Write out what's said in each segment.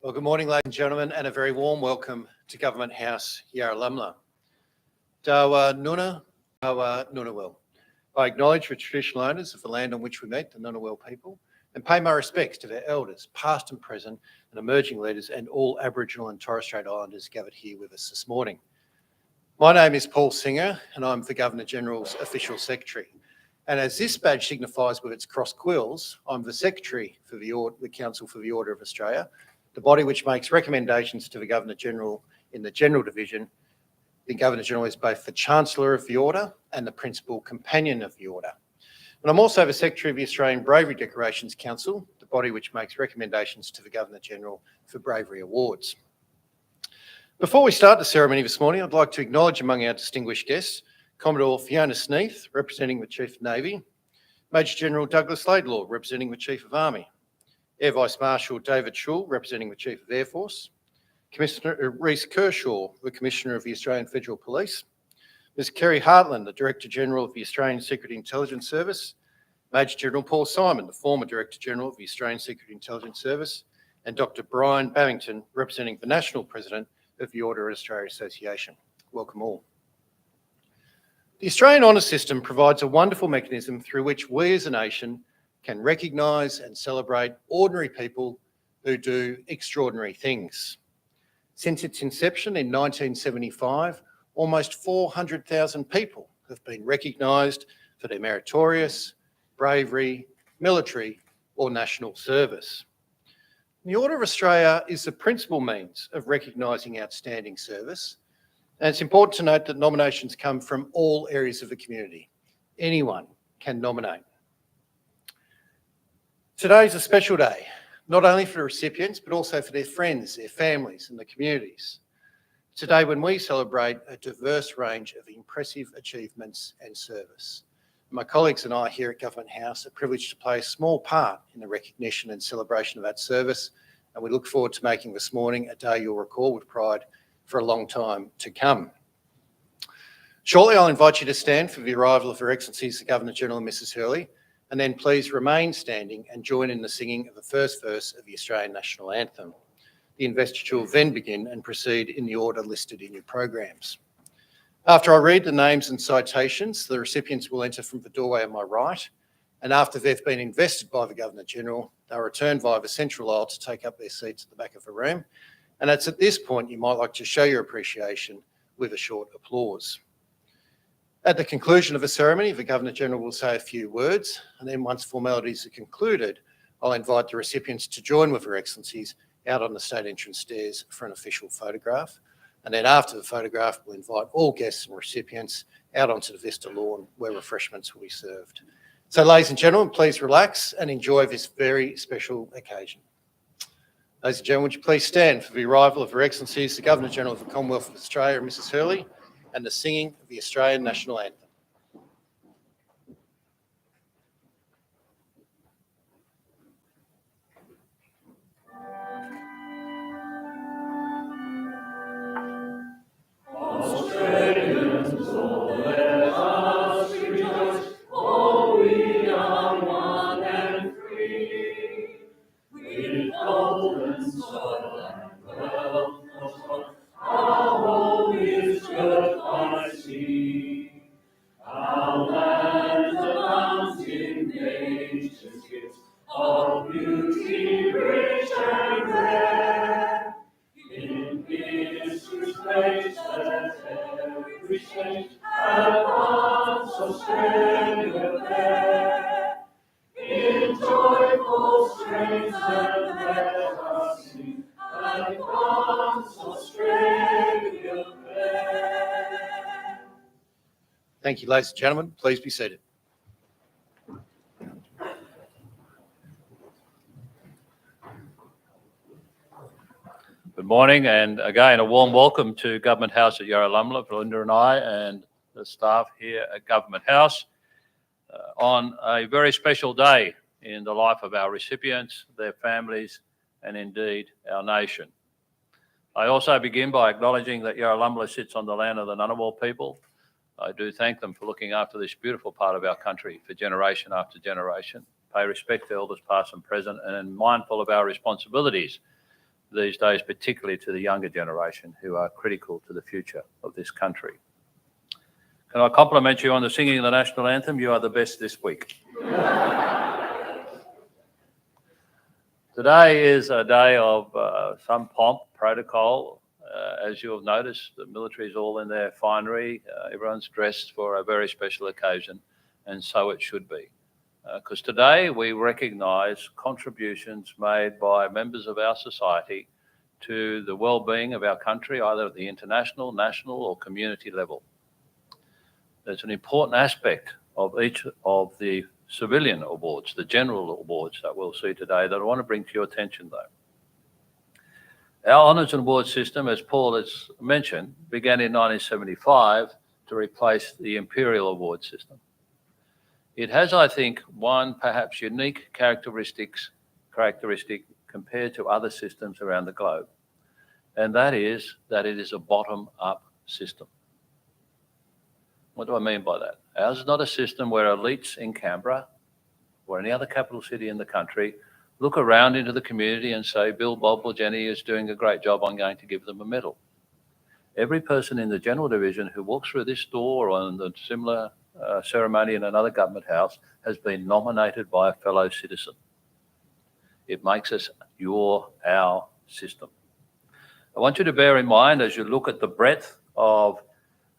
Well, good morning, ladies and gentlemen, and a very warm welcome to Government House, Yarralumla. Dawa Nuna, Dawa Nunawil. I acknowledge the traditional owners of the land on which we meet, the Ngunnawal people, and pay my respects to their elders, past and present, and emerging leaders, and all Aboriginal and Torres Strait Islanders gathered here with us this morning. My name is Paul Singer, and I'm the Governor-General's Official Secretary. And as this badge signifies with its cross quills, I'm the Secretary for the Council for the Order of Australia, the body which makes recommendations to the Governor-General in the General Division. The Governor-General is both the Chancellor of the Order and the Principal Companion of the Order. And I'm also the Secretary of the Australian Bravery Decorations Council, the body which makes recommendations to the Governor-General for Bravery Awards. Before we start the ceremony this morning, I'd like to acknowledge among our distinguished guests, Commodore Fiona Sneath, representing the Chief of Navy, Major General Douglas Laidlaw, representing the Chief of Army, Air Vice Marshal David Schull, representing the Chief of Air Force, Commissioner Rhys Kershaw, the Commissioner of the Australian Federal Police, Ms Kerry Hartland, the Director General of the Australian Secret Intelligence Service, Major General Paul Simon, the former Director General of the Australian Secret Intelligence Service, and Dr Brian Babington, representing the National President of the Order of Australia Association. Welcome all. The Australian Honours System provides a wonderful mechanism through which we as a nation can recognise and celebrate ordinary people who do extraordinary things. Since its inception in 1975, almost 400,000 people have been recognised for their meritorious, bravery, military or national service. The Order of Australia is the principal means of recognising outstanding service, and it's important to note that nominations come from all areas of the community. Anyone can nominate. Today is a special day, not only for the recipients, but also for their friends, their families and the communities. Today when we celebrate a diverse range of impressive achievements and service. My colleagues and I here at Government House are privileged to play a small part in the recognition and celebration of that service, and we look forward to making this morning a day you'll recall with pride for a long time to come. Shortly I'll invite you to stand for the arrival of Her Excellencies the Governor-General and Mrs Hurley, and then please remain standing and join in the singing of the first verse of the Australian National Anthem. The investiture will then begin and proceed in the order listed in your programs. After I read the names and citations, the recipients will enter from the doorway on my right, and after they've been invested by the Governor-General, they'll return via the central aisle to take up their seats at the back of the room. And it's at this point you might like to show your appreciation with a short applause. At the conclusion of the ceremony, the Governor-General will say a few words, and then once formalities are concluded, I'll invite the recipients to join with Her Excellencies out on the state entrance stairs for an official photograph. And then after the photograph, we'll invite all guests and recipients out onto the Vista lawn where refreshments will be served. So ladies and gentlemen, please relax and enjoy this very special occasion. Ladies and gentlemen, would you please stand for the arrival of Her Excellencies the Governor-General of the Commonwealth of Australia, Mrs Hurley, and the singing of the Australian National Anthem. Australians, oh, let us rejoice, for we are one and free. With golden soil and wealth of soil, our home is girt by sea. Our land abounds in nature's gifts, of beauty rich and rare. In history's page let every stage advance Australia fair. In joyful strains and let us sing, advance Australia fair. Thank you, ladies and gentlemen. Please be seated. Good morning, and again a warm welcome to Government House at Yarralumla, Belinda and I and the staff here at Government House on a very special day in the life of our recipients, their families and indeed our nation. I also begin by acknowledging that Yarralumla sits on the land of the Ngunnawal people. I do thank them for looking after this beautiful part of our country for generation after generation. Pay respect to elders past and present, and mindful of our responsibilities these days, particularly to the younger generation who are critical to the future of this country. Can I compliment you on the singing of the national anthem? You are the best this week. Today is a day of some pomp, protocol. As you have noticed, the military is all in their finery. Everyone's dressed for a very special occasion, and so it should be. Because today we recognise contributions made by members of our society to the well-being of our country, either at the international, national or community level. There's an important aspect of each of the civilian awards, the general awards that we'll see today, that I want to bring to your attention though. Our honours and awards system, as Paul has mentioned, began in 1975 to replace the imperial award system. It has, I think, one perhaps unique characteristic compared to other systems around the globe, and that is that it is a bottom-up system. What do I mean by that? Ours is not a system where elites in Canberra or any other capital city in the country look around into the community and say, Bill, Bob or Jenny is doing a great job, I'm going to give them a medal. Every person in the general division who walks through this door or in the similar ceremony in another government house has been nominated by a fellow citizen. It makes us our system. I want you to bear in mind as you look at the breadth of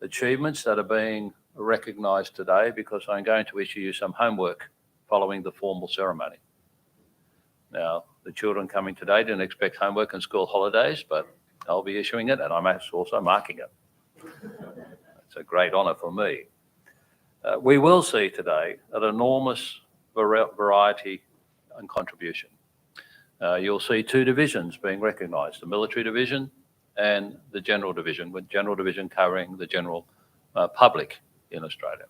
achievements that are being recognised today, because I'm going to issue you some homework following the formal ceremony. Now, the children coming today didn't expect homework and school holidays, but I'll be issuing it and I'm also marking it. It's a great honour for me. We will see today an enormous variety and contribution. You'll see two divisions being recognised, the military division and the general division, with general division covering the general public in Australia.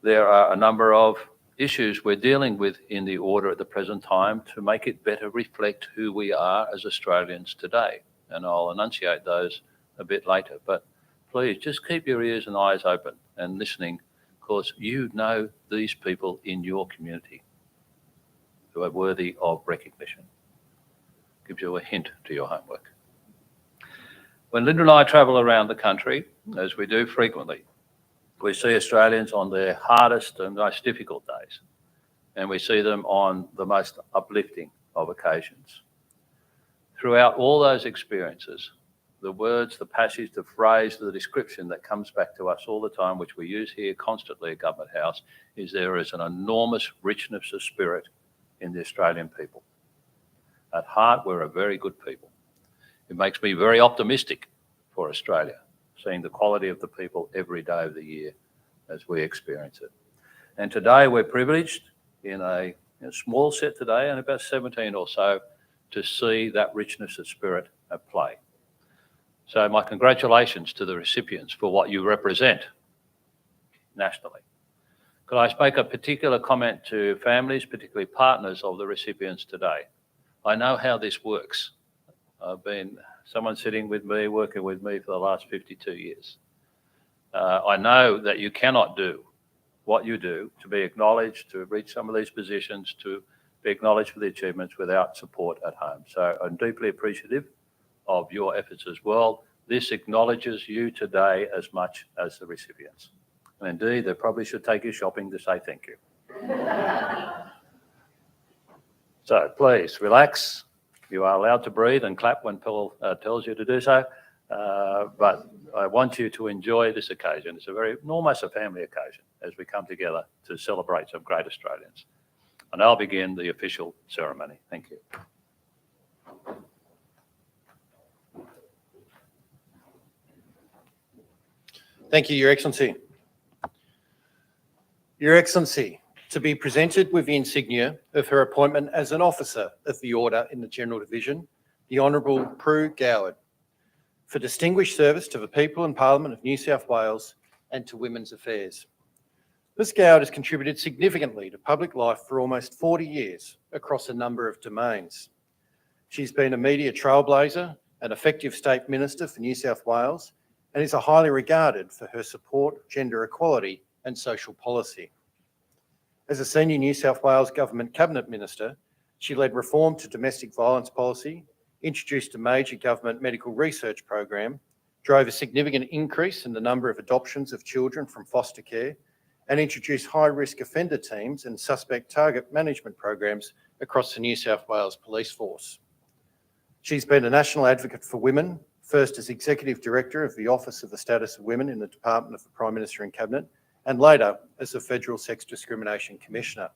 There are a number of issues we're dealing with in the order at the present time to make it better reflect who we are as Australians today. And I'll enunciate those a bit later. But please just keep your ears and eyes open and listening, because you know these people in your community who are worthy of recognition. Gives you a hint to your homework. When Linda and I travel around the country, as we do frequently, we see Australians on their hardest and most difficult days, and we see them on the most uplifting of occasions. Throughout all those experiences, the words, the passage, the phrase, the description that comes back to us all the time, which we use here constantly at Government House, is there is an enormous richness of spirit in the Australian people. At heart, we're a very good people. It makes me very optimistic for Australia, seeing the quality of the people every day of the year as we experience it. And today we're privileged in a small set today, and about 17 or so, to see that richness of spirit at play. So my congratulations to the recipients for what you represent nationally. Could I make a particular comment to families, particularly partners of the recipients today? I know how this works. I've been someone sitting with me, working with me for the last 52 years. I know that you cannot do what you do to be acknowledged, to reach some of these positions, to be acknowledged for the achievements without support at home. So I'm deeply appreciative of your efforts as well. This acknowledges you today as much as the recipients. And indeed, they probably should take you shopping to say thank you. So please relax. You are allowed to breathe and clap when Paul tells you to do so. But I want you to enjoy this occasion. It's almost a family occasion as we come together to celebrate some great Australians. And I'll begin the official ceremony. Thank you. Thank you, Your Excellency. Your Excellency, to be presented with the insignia of her appointment as an officer of the Order in the General Division, the Honourable Prue Goward, for distinguished service to the people and Parliament of New South Wales and to women's affairs. Ms Goward has contributed significantly to public life for almost 40 years across a number of domains. She's been a media trailblazer, an effective State Minister for New South Wales, and is highly regarded for her support, gender equality and social policy. As a senior New South Wales Government Cabinet Minister, She led reform to domestic violence policy, introduced a major government medical research program, drove a significant increase in the number of adoptions of children from foster care, and introduced high-risk offender teams and suspect target management programs across the New South Wales Police Force. She's been a national advocate for women, first as Executive Director of the Office of the Status of Women in the Department of the Prime Minister and Cabinet, and later as the Federal Sex Discrimination Commissioner.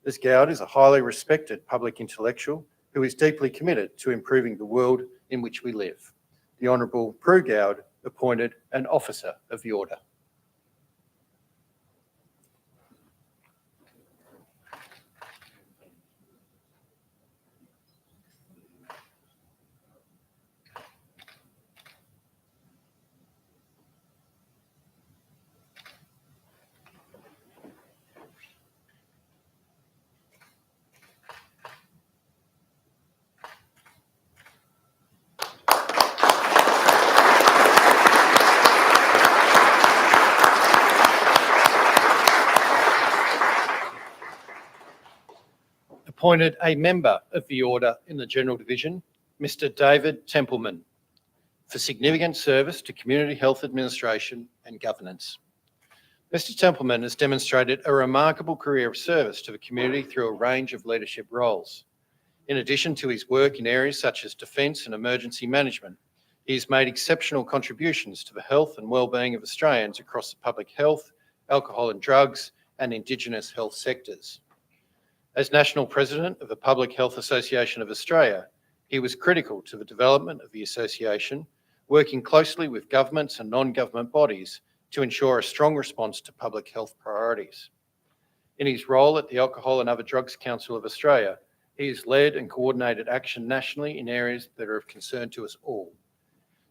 Ms Gowd is a highly respected public intellectual who is deeply committed to improving the world in which we live. The Honourable Prue Gowd, appointed an Officer of the Order. Appointed a Member of the Order in the General Division, Mr David Templeman, for significant service to community health administration and governance. Mr Templeman has demonstrated a remarkable career of service to the community through a range of leadership roles. In addition to his work in areas such as defence and emergency management, he has made exceptional contributions to the health and wellbeing of Australians across the public health, alcohol and drugs, and Indigenous health sectors. As National President of the Public Health Association of Australia, he was critical to the development of the association, working closely with governments and non-government bodies to ensure a strong response to public health priorities. In his role at the Alcohol and Other Drugs Council of Australia, he has led and coordinated action nationally in areas that are of concern to us all.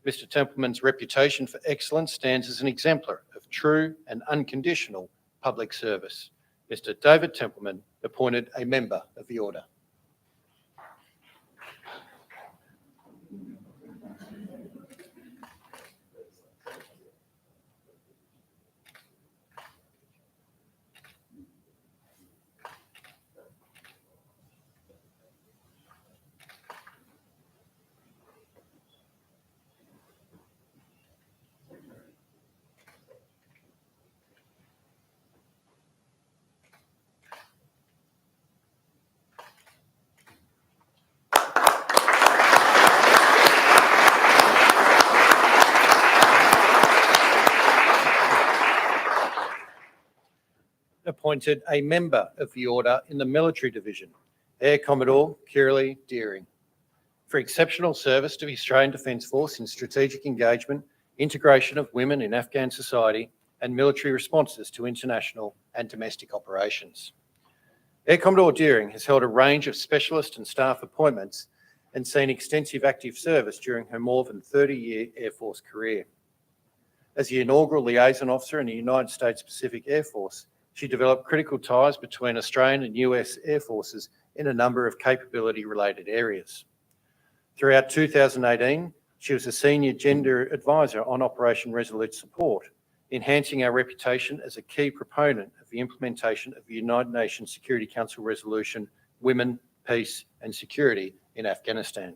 Mr Templeman's reputation for excellence stands as an exemplar of true and unconditional public service. Mr David Templeman, appointed a Member of the Order. Appointed a Member of the Order in the Military Division, Air Commodore Kirley Deering, for exceptional service to the Australian Defence Force in strategic engagement, integration of women in Afghan society, and military responses to international and domestic operations. Air Commodore Deering has held a range of specialist and staff appointments and seen extensive active service during her more than 30-year Air Force career. As the inaugural liaison officer in the United States Pacific Air Force, she developed critical ties between Australian and US Air Forces in a number of capability-related areas. Throughout 2018, she was a Senior Gender Advisor on Operation Resolute Support, enhancing our reputation as a key proponent of the implementation of the United Nations Security Council Resolution Women, Peace and Security in Afghanistan.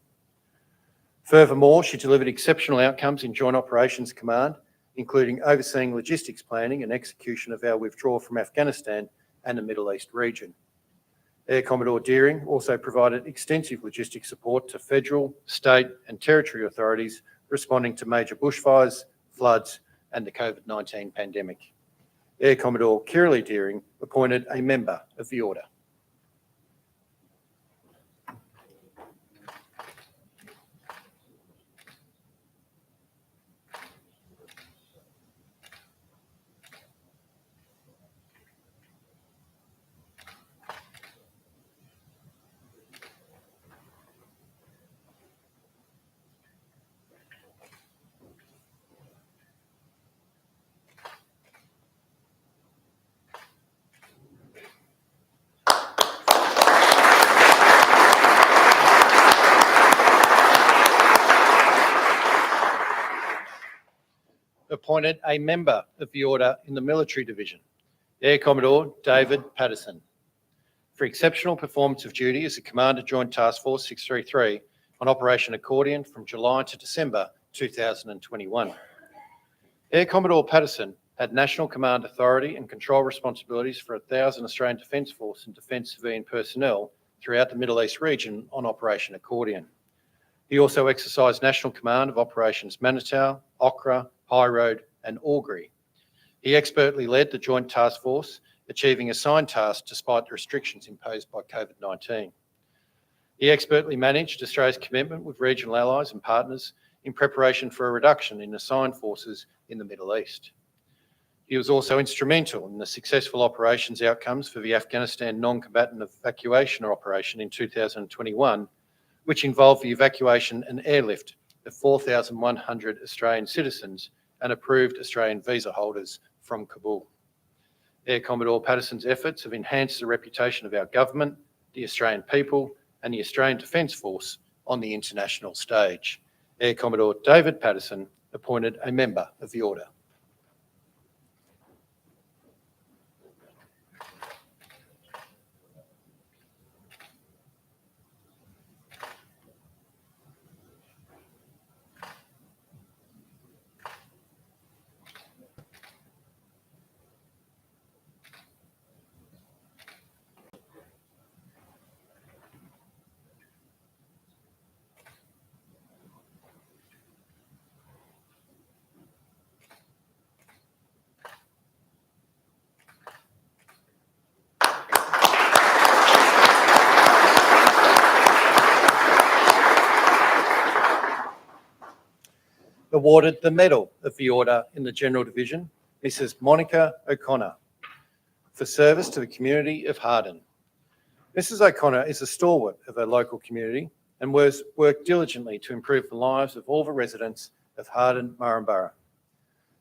Furthermore, she delivered exceptional outcomes in Joint Operations Command, including overseeing logistics planning and execution of our withdrawal from Afghanistan and the Middle East region. Air Commodore Deering also provided extensive logistics support to federal, state and territory authorities responding to major bushfires, floods and the COVID-19 pandemic. Air Commodore Kirley Deering, appointed a Member of the Order. Appointed a Member of the Order in the Military Division, Air Commodore David Patterson, for exceptional performance of duty as a Commander Joint Task Force 633 on Operation Accordion from July to December 2021. Air Commodore Patterson had national command authority and control responsibilities for 1,000 Australian Defence Force and Defence civilian personnel throughout the Middle East region on Operation Accordion. He also exercised national command of Operations Manitow, Okra, High Road and Albury. He expertly led the Joint Task Force, achieving assigned tasks despite the restrictions imposed by COVID-19. He expertly managed Australia's commitment with regional allies and partners in preparation for a reduction in assigned forces in the Middle East. He was also instrumental in the successful operations outcomes for the Afghanistan non-combatant evacuation operation in 2021, which involved the evacuation and airlift of 4,100 Australian citizens and approved Australian visa holders from Kabul. Air Commodore Patterson's efforts have enhanced the reputation of our government, the Australian people, and the Australian Defence Force on the international stage. Air Commodore David Patterson appointed a member of the Order. Awarded the Medal of the Order in the General Division, Mrs. Monica O'Connor, for service to the community of Harden. Mrs. O'Connor is a stalwart of her local community and worked diligently to improve the lives of all the residents of Harden, Murrumbara.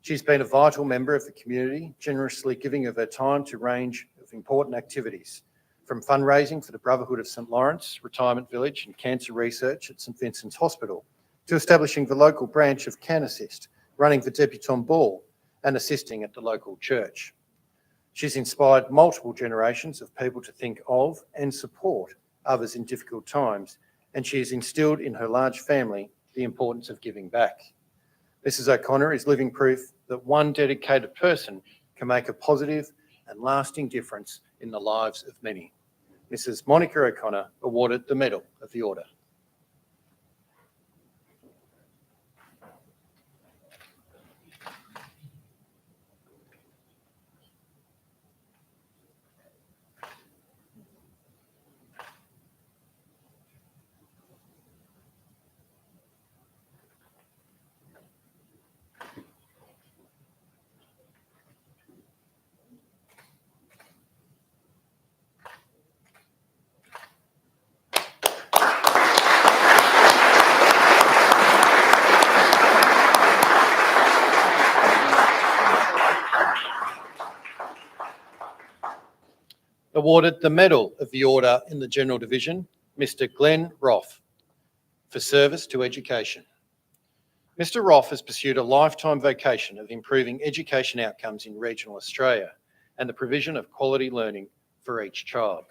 She's been a vital member of the community, generously giving of her time to a range of important activities, from fundraising for the Brotherhood of St Lawrence Retirement Village and cancer research at St Vincent's Hospital, to establishing the local branch of Can Assist, running the debutante ball and assisting at the local church. She's inspired multiple generations of people to think of and support others in difficult times, and she has instilled in her large family the importance of giving back. Mrs. O'Connor is living proof that one dedicated person can make a positive and lasting difference in the lives of many. Mrs. Monica O'Connor awarded the Medal of the Order. Awarded the Medal of the Order in the General Division, Mr. Glenn Roth, for service to education. Mr. Roth has pursued a lifetime vocation of improving education outcomes in regional Australia and the provision of quality learning for each child.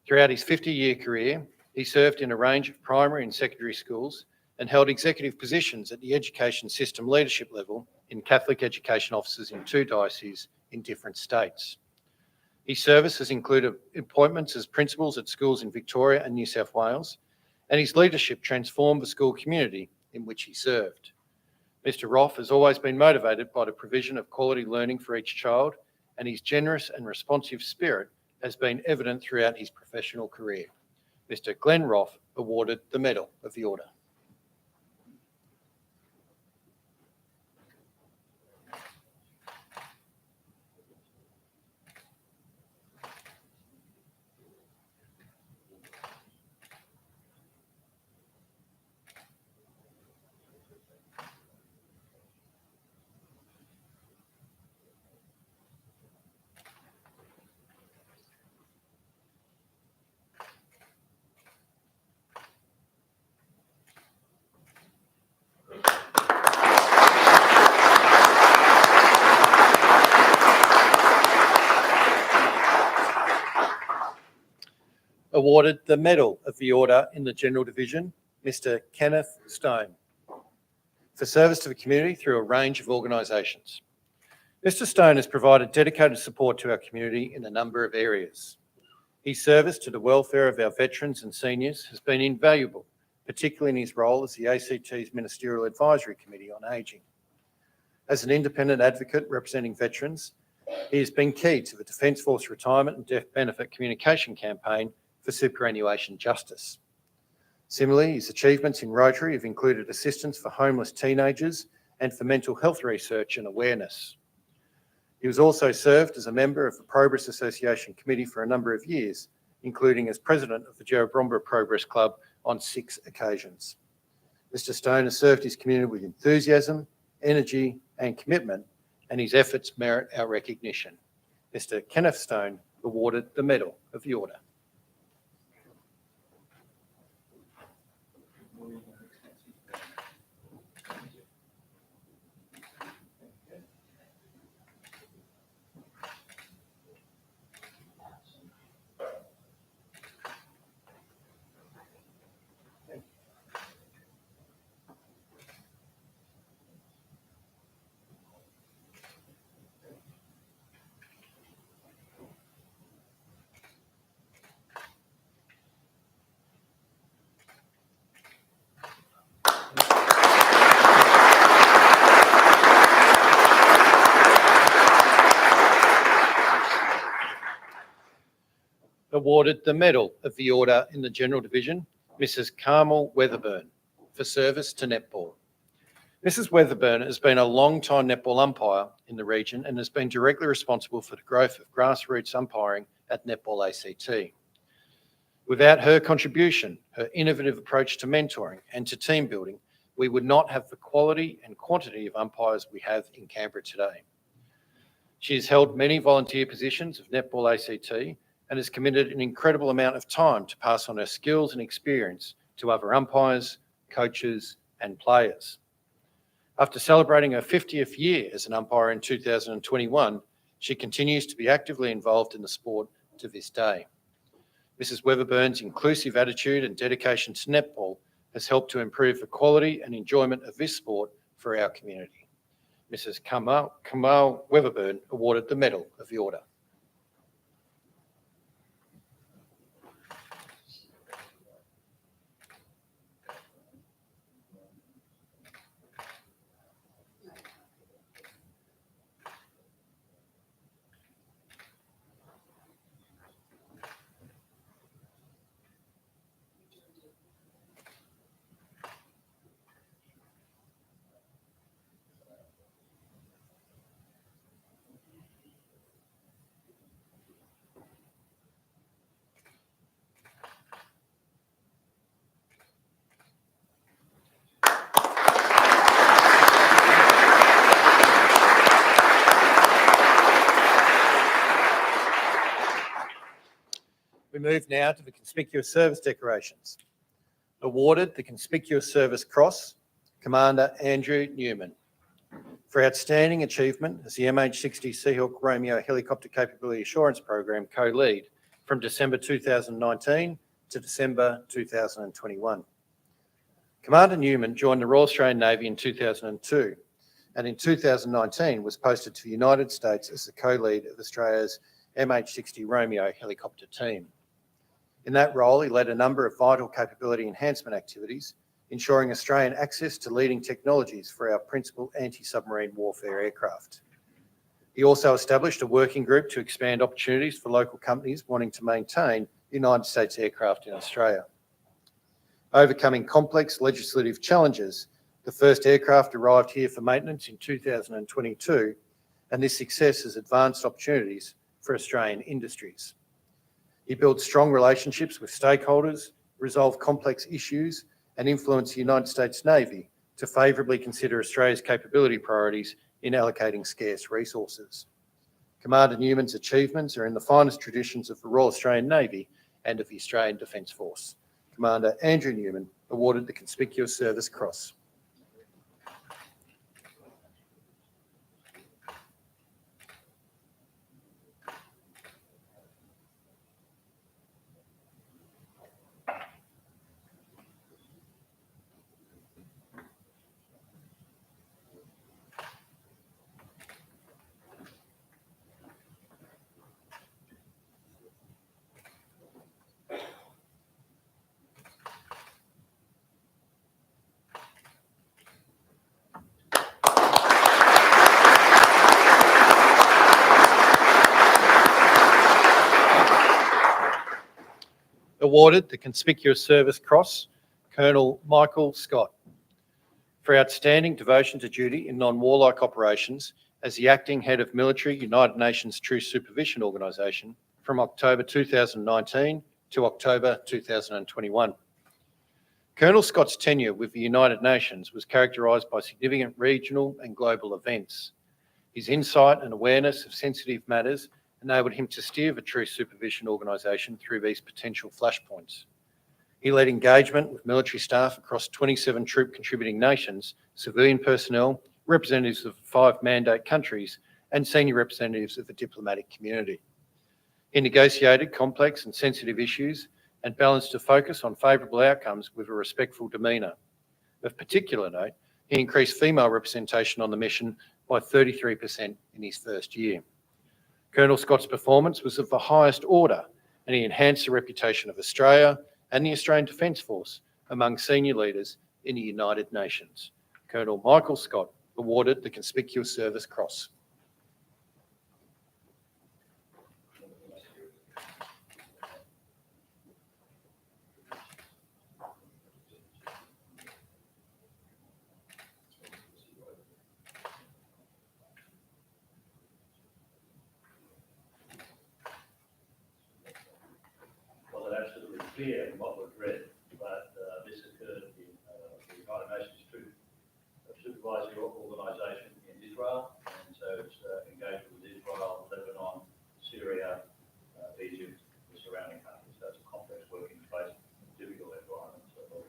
Throughout his 50-year career, he served in a range of primary and secondary schools and held executive positions at the education system leadership level in Catholic education offices in 2 dioceses in different states. His service has included appointments as principals at schools in Victoria and New South Wales, and his leadership transformed the school community in which he served. Mr. Roth has always been motivated by the provision of quality learning for each child, and his generous and responsive spirit has been evident throughout his professional career. Mr. Glenn Roth awarded the Medal of the Order. awarded the Medal of the Order in the General Division, Mr. Kenneth Stone, for service to the community through a range of organisations. Mr. Stone has provided dedicated support to our community in a number of areas. His service to the welfare of our veterans and seniors has been invaluable, particularly in his role as the ACT's Ministerial Advisory Committee on Ageing. As an independent advocate representing veterans, he has been key to the Defence Force Retirement and Death Benefit Communication Campaign for superannuation justice. Similarly, his achievements in Rotary have included assistance for homeless teenagers and for mental health research and awareness. He was also served as a member of the Progress Association Committee for a number of years, including as president of the Jerrabomberra Progress Club on 6 occasions. Mr. Stone has served his community with enthusiasm, energy and commitment, and his efforts merit our recognition. Mr. Kenneth Stone awarded the Medal of the Order. Awarded the Medal of the Order in the General Division, Mrs. Carmel Weatherburn, for service to netball. Mrs. Weatherburn has been a long-time netball umpire in the region and has been directly responsible for the growth of grassroots umpiring at Netball ACT. Without her contribution, her innovative approach to mentoring and to team building, we would not have the quality and quantity of umpires we have in Canberra today. She has held many volunteer positions of Netball ACT and has committed an incredible amount of time to pass on her skills and experience to other umpires, coaches and players. After celebrating her 50th year as an umpire in 2021, she continues to be actively involved in the sport to this day. Mrs. Weatherburn's inclusive attitude and dedication to netball has helped to improve the quality and enjoyment of this sport for our community. Mrs. Carmel Weatherburn awarded the Medal of the Order. We move now to the Conspicuous Service Decorations. Awarded the Conspicuous Service Cross, Commander Andrew Newman, for outstanding achievement as the MH60 Seahawk Romeo Helicopter Capability Assurance Program co-lead from December 2019 to December 2021. Commander Newman joined the Royal Australian Navy in 2002 and in 2019 was posted to the United States as the co-lead of Australia's MH60 Romeo helicopter team. In that role, he led a number of vital capability enhancement activities, ensuring Australian access to leading technologies for our principal anti-submarine warfare aircraft. He also established a working group to expand opportunities for local companies wanting to maintain United States aircraft in Australia. Overcoming complex legislative challenges, the first aircraft arrived here for maintenance in 2022, and this success has advanced opportunities for Australian industries. He built strong relationships with stakeholders, resolved complex issues, and influenced the United States Navy to favourably consider Australia's capability priorities in allocating scarce resources. Commander Newman's achievements are in the finest traditions of the Royal Australian Navy and of the Australian Defence Force. Commander Andrew Newman awarded the Conspicuous Service Cross. awarded the Conspicuous Service Cross, Colonel Michael Scott, for outstanding devotion to duty in non-warlike operations as the Acting Head of Military United Nations Truce Supervision Organisation from October 2019 to October 2021. Colonel Scott's tenure with the United Nations was characterised by significant regional and global events. His insight and awareness of sensitive matters enabled him to steer the Truce Supervision Organisation through these potential flashpoints. He led engagement with military staff across 27 troop contributing nations, civilian personnel, representatives of 5 mandate countries, and senior representatives of the diplomatic community. He negotiated complex and sensitive issues and balanced a focus on favourable outcomes with a respectful demeanour. Of particular note, he increased female representation on the mission by 33% in his first year. Colonel Scott's performance was of the highest order, and he enhanced the reputation of Australia and the Australian Defence Force among senior leaders in the United Nations. Colonel Michael Scott awarded the Conspicuous Service Cross. Was it absolutely clear in what was read that this occurred in the United Nations Troop Supervisory Organisation in Israel, and so it's engaged with Israel, Lebanon, Syria, Egypt, the surrounding countries. So it's a complex working space, difficult environment. So,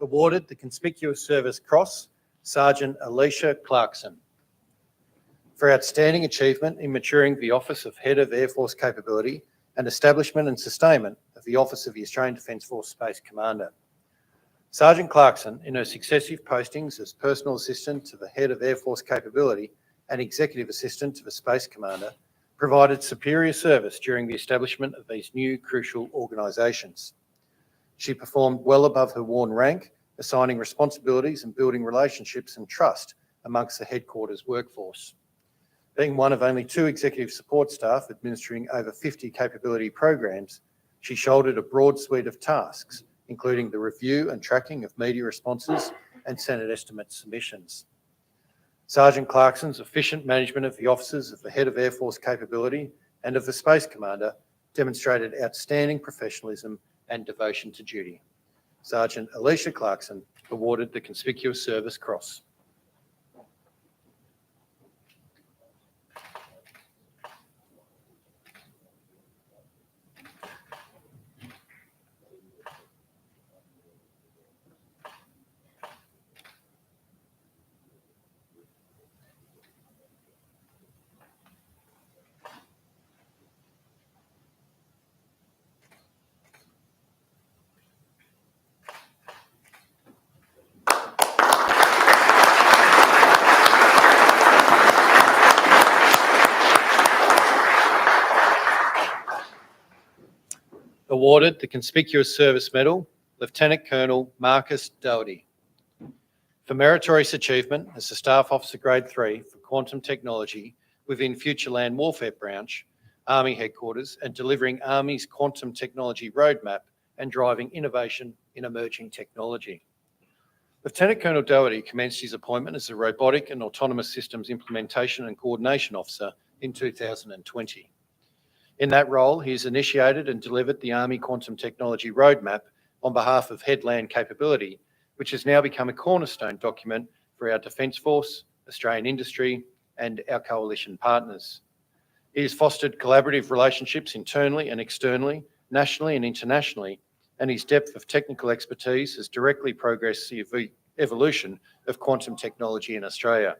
Awarded the Conspicuous Service Cross, Sergeant Alicia Clarkson, for outstanding achievement in maturing the Office of Head of Air Force Capability and establishment and sustainment of the Office of the Australian Defence Force Space Commander. Sergeant Clarkson, in her successive postings as Personal Assistant to the Head of Air Force Capability and Executive Assistant to the Space Commander, provided superior service during the establishment of these new crucial organisations. She performed well above her worn rank, assigning responsibilities and building relationships and trust amongst the headquarters workforce. Being one of only 2 executive support staff administering over 50 capability programs, she shouldered a broad suite of tasks, including the review and tracking of media responses and Senate estimate submissions. Sergeant Clarkson's efficient management of the officers of the Head of Air Force Capability and of the Space Commander demonstrated outstanding professionalism and devotion to duty. Sergeant Alicia Clarkson awarded the Conspicuous Service Cross. Awarded the Conspicuous Service Medal, Lieutenant Colonel Marcus Doherty, for meritorious achievement as a Staff Officer Grade 3 for Quantum Technology within Future Land Warfare Branch, Army Headquarters, and delivering Army's Quantum Technology Roadmap and driving innovation in emerging technology. Lieutenant Colonel Doherty commenced his appointment as a Robotic and Autonomous Systems Implementation and Coordination Officer in 2020. In that role, he has initiated and delivered the Army Quantum Technology Roadmap on behalf of Headland Capability, which has now become a cornerstone document for our Defence Force, Australian industry, and our coalition partners. He has fostered collaborative relationships internally and externally, nationally and internationally, and his depth of technical expertise has directly progressed the evolution of quantum technology in Australia.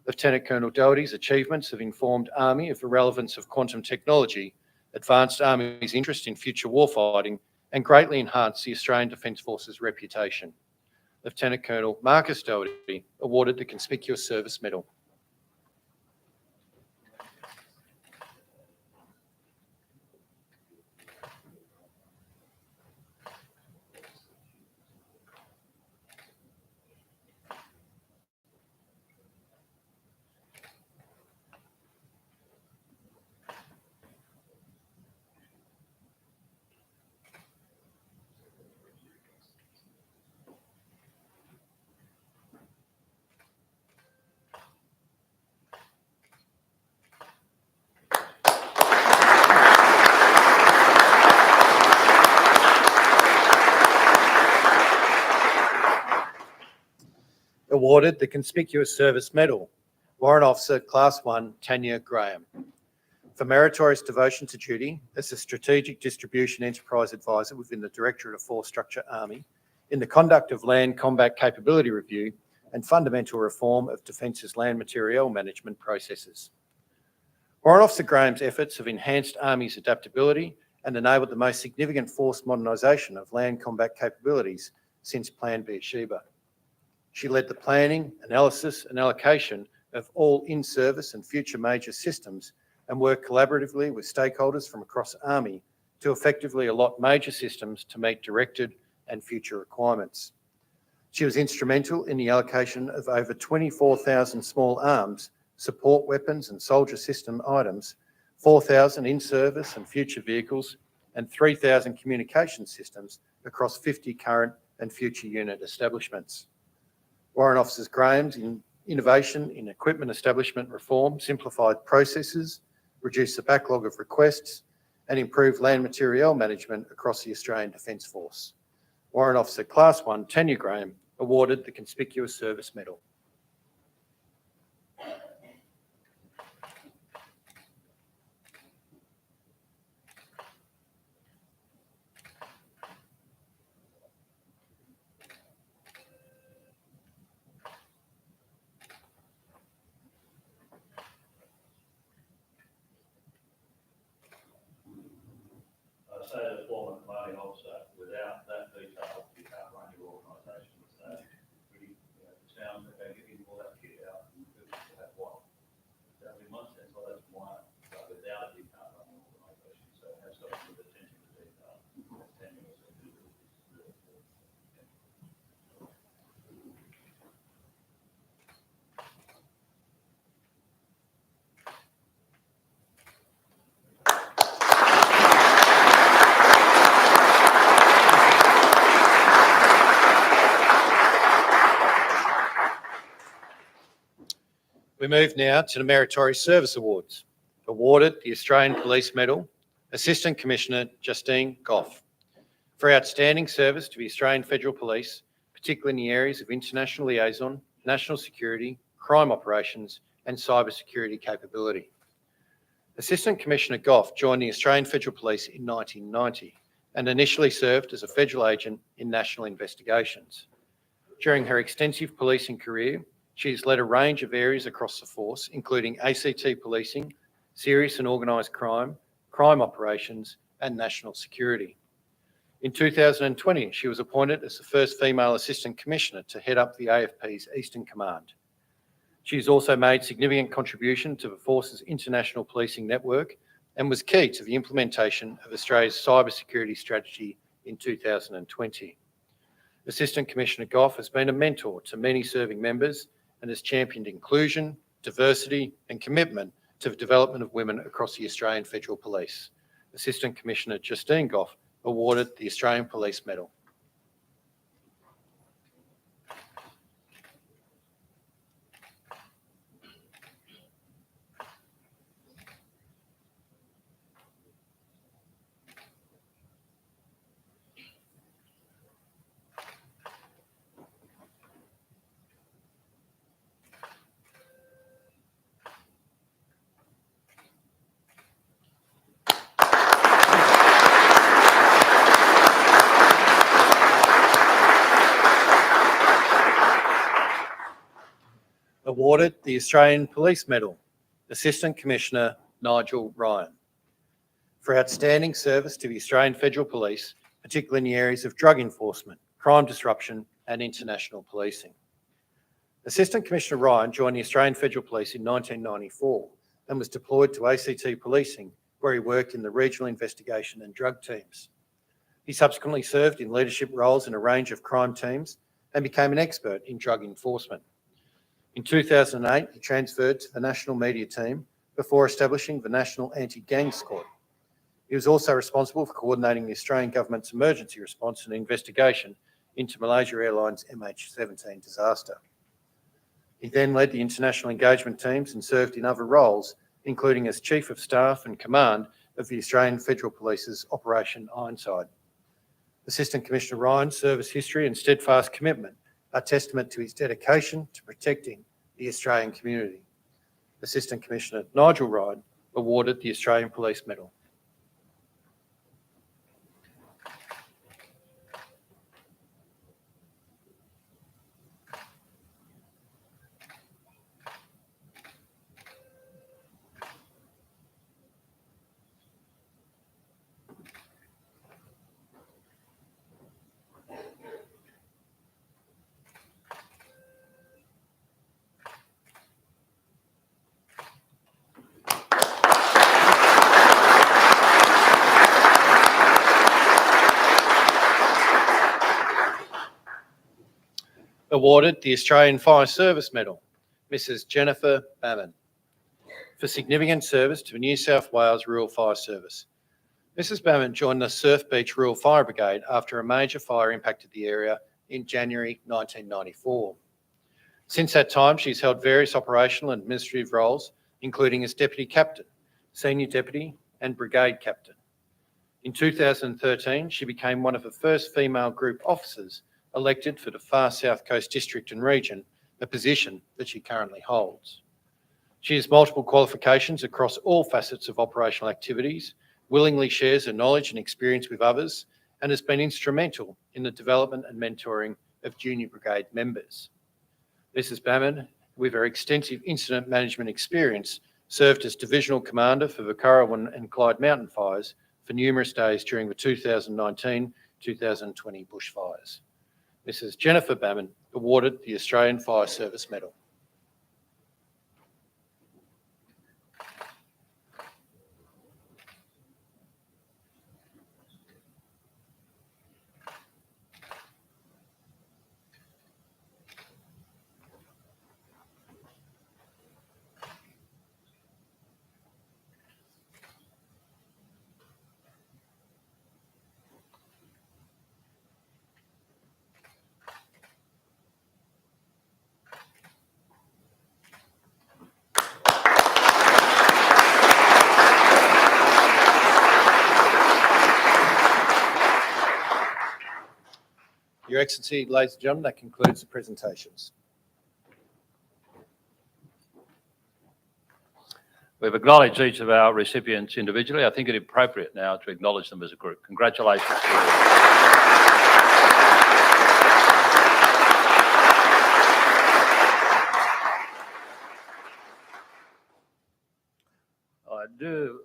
Lieutenant Colonel Doherty's achievements have informed Army of the relevance of quantum technology, advanced Army's interest in future warfighting, and greatly enhanced the Australian Defence Force's reputation. Lieutenant Colonel Marcus Doherty, awarded the Conspicuous Service Medal. Awarded the Conspicuous Service Medal, Warrant Officer Class 1 Tanya Graham, for meritorious devotion to duty as a Strategic Distribution Enterprise Advisor within the Directorate of Force Structure Army in the conduct of Land Combat Capability Review and fundamental reform of Defence's land materiel management processes. Warrant Officer Graham's efforts have enhanced Army's adaptability and enabled the most significant force modernisation of land combat capabilities since Plan Beersheba. She led the planning, analysis and allocation of all in-service and future major systems and worked collaboratively with stakeholders from across Army to effectively allot major systems to meet directed and future requirements. She was instrumental in the allocation of over 24,000 small arms, support weapons and soldier system items, 4,000 in-service and future vehicles, and 3,000 communication systems across 50 current and future unit establishments. Warrant Officers Graham's innovation in equipment establishment reform simplified processes, reduced the backlog of requests, and improved land materiel management across the Australian Defence Force. Warrant Officer Class 1 Tanya Graham, awarded the Conspicuous Service Medal. Say to the former commanding officer, without that detail, you can't run your organisation. So, really, it sounds like getting all that kit out and people have what? That in one sense, well, that's why. But without it, you can't run your organisation. So it has got some attention to detail. We move now to the Meritorious Service Awards. Awarded the Australian Police Medal, Assistant Commissioner Justine Goff, for outstanding service to the Australian Federal Police, particularly in the areas of international liaison, national security, crime operations, and cyber security capability. Assistant Commissioner Goff joined the Australian Federal Police in 1990 and initially served as a federal agent in national investigations. During her extensive policing career, she has led a range of areas across the force, including ACT policing, serious and organised crime, crime operations, and national security. In 2020, she was appointed as the first female Assistant Commissioner to head up the AFP's Eastern Command. She has also made significant contribution to the Force's international policing network and was key to the implementation of Australia's cyber security strategy in 2020. Assistant Commissioner Goff has been a mentor to many serving members and has championed inclusion, diversity and commitment to the development of women across the Australian Federal Police. Assistant Commissioner Justine Goff, awarded the Australian Police Medal. Awarded the Australian Police Medal, Assistant Commissioner Nigel Ryan, for outstanding service to the Australian Federal Police, particularly in the areas of drug enforcement, crime disruption, and international policing. Assistant Commissioner Ryan joined the Australian Federal Police in 1994 and was deployed to ACT Policing, where he worked in the regional investigation and drug teams. He subsequently served in leadership roles in a range of crime teams and became an expert in drug enforcement. In 2008, he transferred to the National Media Team before establishing the National Anti-Gang Squad. He was also responsible for coordinating the Australian Government's emergency response and investigation into Malaysia Airlines MH17 disaster. He then led the international engagement teams and served in other roles, including as Chief of Staff and Command of the Australian Federal Police's Operation Ironside. Assistant Commissioner Ryan's service history and steadfast commitment are testament to his dedication to protecting the Australian community. Assistant Commissioner Nigel Ryan awarded the Australian Police Medal. Awarded the Australian Fire Service Medal, Mrs. Jennifer Bammon, for significant service to the New South Wales Rural Fire Service. Mrs. Bammon joined the Surf Beach Rural Fire Brigade after a major fire impacted the area in January 1994. Since that time, she's held various operational and administrative roles, including as Deputy Captain, Senior Deputy and Brigade Captain. In 2013, she became one of the first female group officers elected for the Far South Coast District and Region, a position that she currently holds. She has multiple qualifications across all facets of operational activities, willingly shares her knowledge and experience with others, and has been instrumental in the development and mentoring of junior brigade members. Mrs. Bammon, with her extensive incident management experience, served as Divisional Commander for the Currowan and Clyde Mountain fires for numerous days during the 2019-2020 bushfires. Mrs. Jennifer Bammon awarded the Australian Fire Service Medal. Your Excellency, ladies and gentlemen, that concludes the presentations. We've acknowledged each of our recipients individually. I think it appropriate now to acknowledge them as a group. Congratulations to you. I do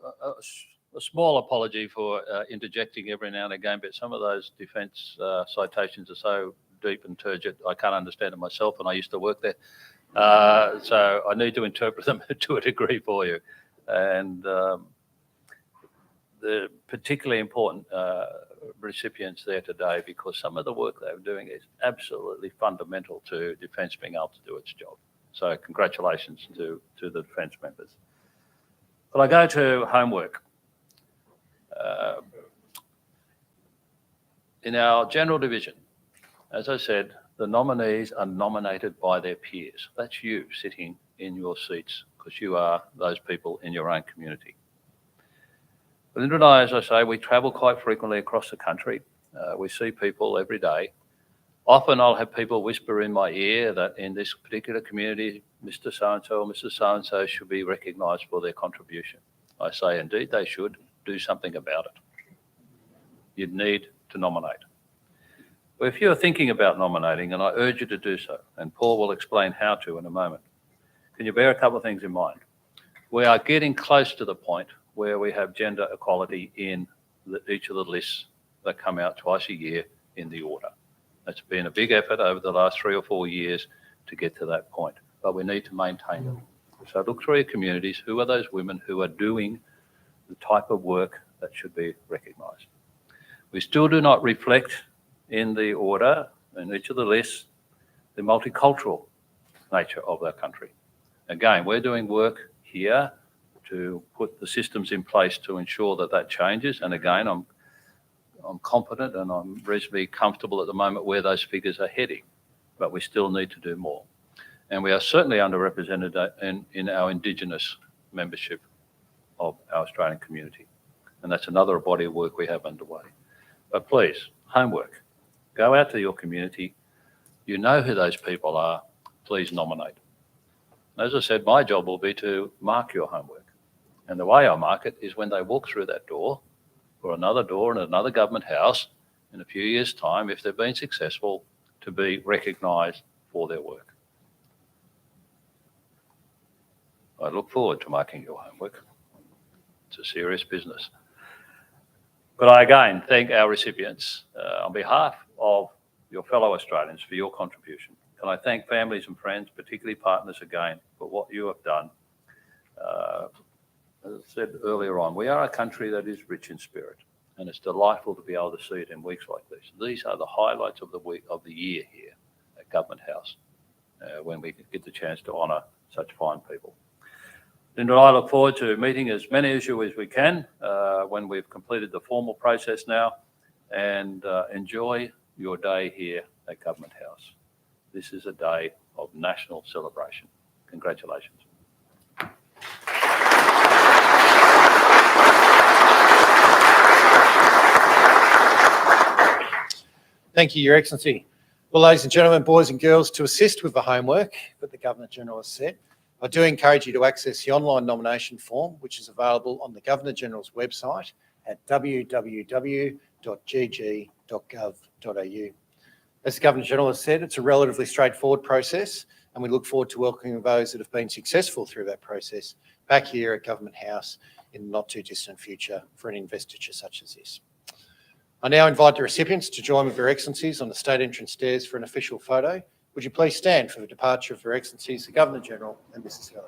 a small apology for interjecting every now and again, but some of those defence citations are so deep and turgid, I can't understand it myself, and I used to work there. So I need to interpret them to a degree for you. And the particularly important recipients there today, because some of the work they're doing is absolutely fundamental to Defence being able to do its job. So congratulations to the Defence members. But I go to homework. In our general division, as I said, the nominees are nominated by their peers. That's you sitting in your seats, because you are those people in your own community. Belinda and I, as I say, we travel quite frequently across the country. We see people every day. Often I'll have people whisper in my ear that in this particular community, Mr. So-and-so or Mrs. So-and-so should be recognised for their contribution. I say, indeed, they should do something about it. You'd need to nominate. Well, if you're thinking about nominating, and I urge you to do so, and Paul will explain how to in a moment, can you bear a couple of things in mind? We are getting close to the point where we have gender equality in each of the lists that come out twice a year in the order. It's been a big effort over the last 3 or 4 years to get to that point, but we need to maintain it. So look through your communities. Who are those women who are doing the type of work that should be recognised? We still do not reflect in the order, in each of the lists, the multicultural nature of our country. Again, we're doing work here to put the systems in place to ensure that that changes. And again, I'm confident and I'm reasonably comfortable at the moment where those figures are heading, but we still need to do more. And we are certainly underrepresented in our Indigenous membership of our Australian community. And that's another body of work we have underway. But please, homework. Go out to your community. You know who those people are. Please nominate. As I said, my job will be to mark your homework. And the way I mark it is when they walk through that door or another door in another government house in a few years' time, if they've been successful, to be recognised for their work. I look forward to marking your homework. It's a serious business. But I again thank our recipients on behalf of your fellow Australians for your contribution. And I thank families and friends, particularly partners again, for what you have done. As I said earlier on, we are a country that is rich in spirit, and it's delightful to be able to see it in weeks like this. These are the highlights of the week of the year here at Government House, when we get the chance to honour such fine people. Linda and I look forward to meeting as many of you as we can when we've completed the formal process now, and enjoy your day here at Government House. This is a day of national celebration. Congratulations. Thank you, Your Excellency. Well, ladies and gentlemen, boys and girls, to assist with the homework that the Governor-General has set, I do encourage you to access the online nomination form, which is available on the Governor-General's website at www.gg.gov.au. As the Governor-General has said, it's a relatively straightforward process, and we look forward to welcoming those that have been successful through that process back here at Government House in the not too distant future for an investiture such as this. I now invite the recipients to join with Their Excellencies on the State Entrance stairs for an official photo. Would you please stand for the departure of Their Excellencies, the Governor-General and Mrs. Heller.